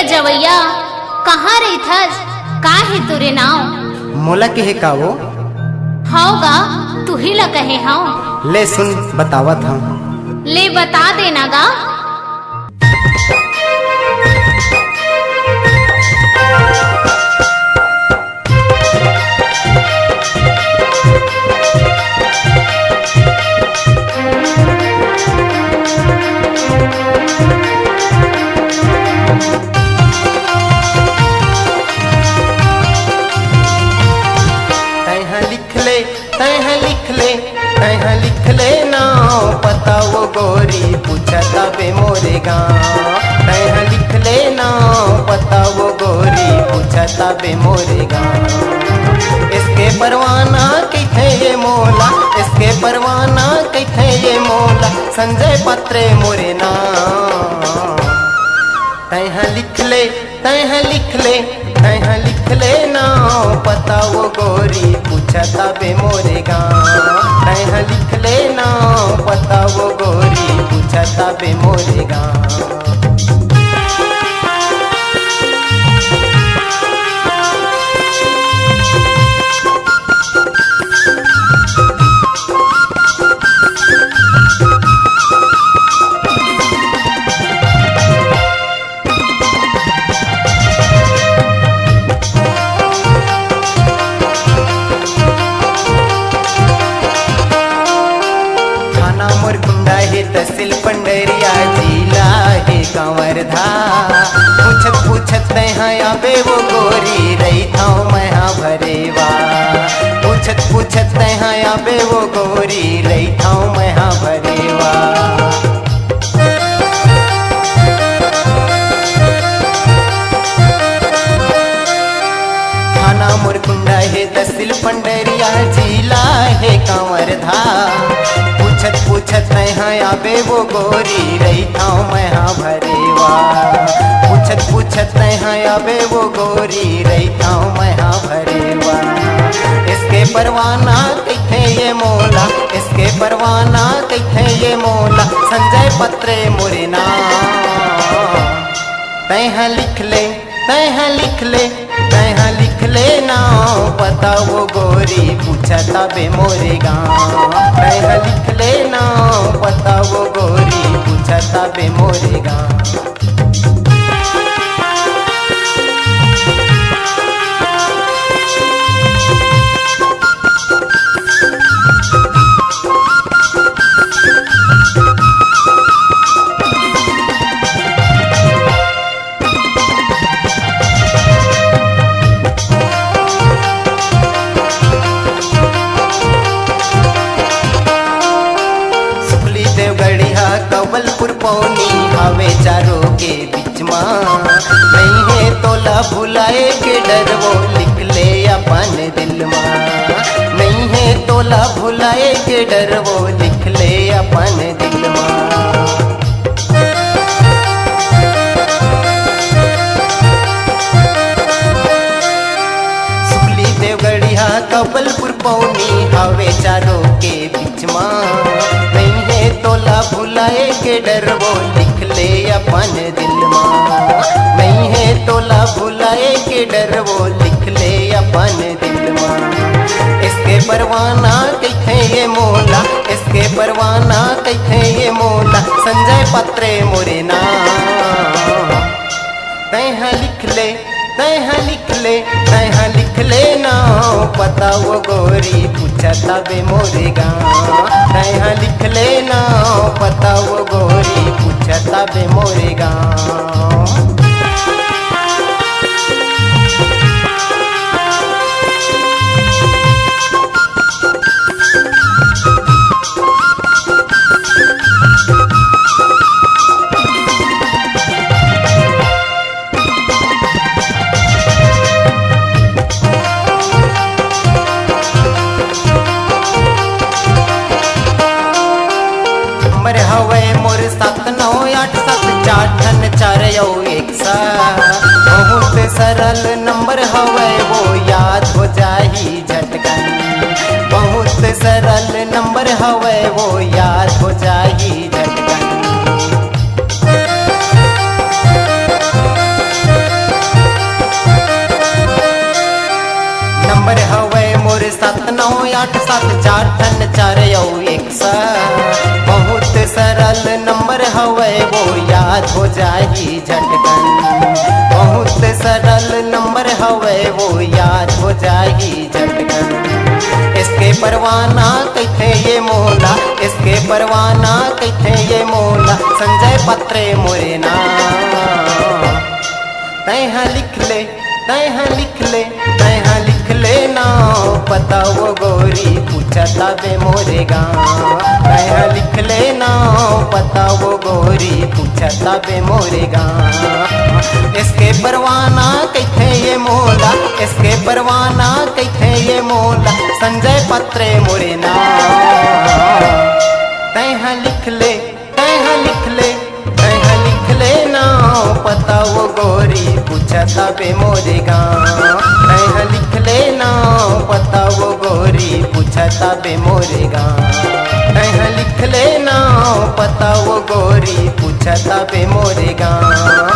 रजवैया कहाँ रहिथस? का है तुरे नाव? मोला के है का वो? हाओगा तू ही ला कहे हाओ। ले सुन बतावत हूँ। ले बता देना गा। लिख ले नाव पता वो गोरी पूछता बे मोरे गाँव। तैहा लिख ले नाव पता वो गोरी पूछता बे मोरे गाँव। इसके परवाना कहे ये मोला, इसके परवाना कहे ये मोला, संजय पत्रे मोरे नाम। तैहा लिख ले, तैहा लिख ले, तैहा लिख ले नाव पता वो गोरी पूछता बे मोरे गाँव। तैहा लिख ले नाव पता वो गोरी पूछता बे मोरे गाँव। तहसील पंडरिया जिला है कंवरधा। पूछत पूछत तैहा आबे वो गोरी रही था मैं भरेवा। पूछत पूछत तैहा आबे वो गोरी रही था मैं भरेवा। थाना मुरकुंडा है तहसील पंडरिया जिला है कंवरधा। पूछत पूछत तैहा आबे वो गोरी रही था मैं भरेवा। पूछत पूछत तैहा आबे वो गोरी रही था मैं भरेवा। इसके परवाना कहे ये मोला, इसके परवाना कहे ये मोला, संजय पत्रे मोरे नाम। तैहा लिख ले, तैहा लिख ले, तैहा लिख ले नाव पता वो गोरी पूछता बे मोरे गाँव। तैहा लिख ले नाव पता वो गोरी पूछता बे मोरे गाँव। कवलपुर पौनी हवे चारों के बीच माँ। नहीं है तोला भुलाए के डर वो लिख ले अपन दिल माँ। नहीं है तोला भुलाए के डर वो लिख ले अपन दिल माँ। सुखली देवगढ़िया कवलपुर पौनी हवे चारों के बीच माँ। नहीं है तोला भुलाए के डर वो लिख ले अपन दिल माँ। नहीं है तोला भुलाए के डर वो लिख ले अपन दिल माँ। इसके परवाना कहे ये मोला, इसके परवाना कहे ये मोला, संजय पत्रे मोरे नाम। तैहा लिख ले, तैहा लिख ले, तैहा लिख ले नाव पता वो गोरी पूछता बे मोरे गाँव। तैहा लिख ले नाव पता वो गोरी पूछता बे मोरे गाँव। हवे मोर 7987 4 बहुत सरल नंबर हवे वो याद हो जाही झटकन। बहुत सरल नंबर हवे वो याद हो जाही झटकन। 9874 बहुत सरल नंबर हवे वो याद हो जाही झटकन। बहुत सरल नंबर हवे वो याद हो जाही झटकन। इसके परवाना कहते ये मोला, इसके परवाना कहते ये मोला, संजय पत्रे मोरे नाम। तैहा लिख ले, तैहा लिख ले, तैहा लिख ले ना पता वो गोरी पूछता बे मोरे गाँव। तैहा लिख ले ना पता वो गोरी पूछता बे मोरे गाँव। इसके परवाना कहते ये मोला, इसके परवाना कहते ये मोला, संजय पत्रे मोरे नाम। तैहा लिख ले, तैहा लिख ले, तैहा लिख ले ना पता वो गोरी पूछता बे मोरे गाँव। तैहा लिख ले ना पता वो गोरी पूछता बे मोरे गाँव। तैहा लिख ले ना पता वो गोरी पूछता बे मोरे गाँव।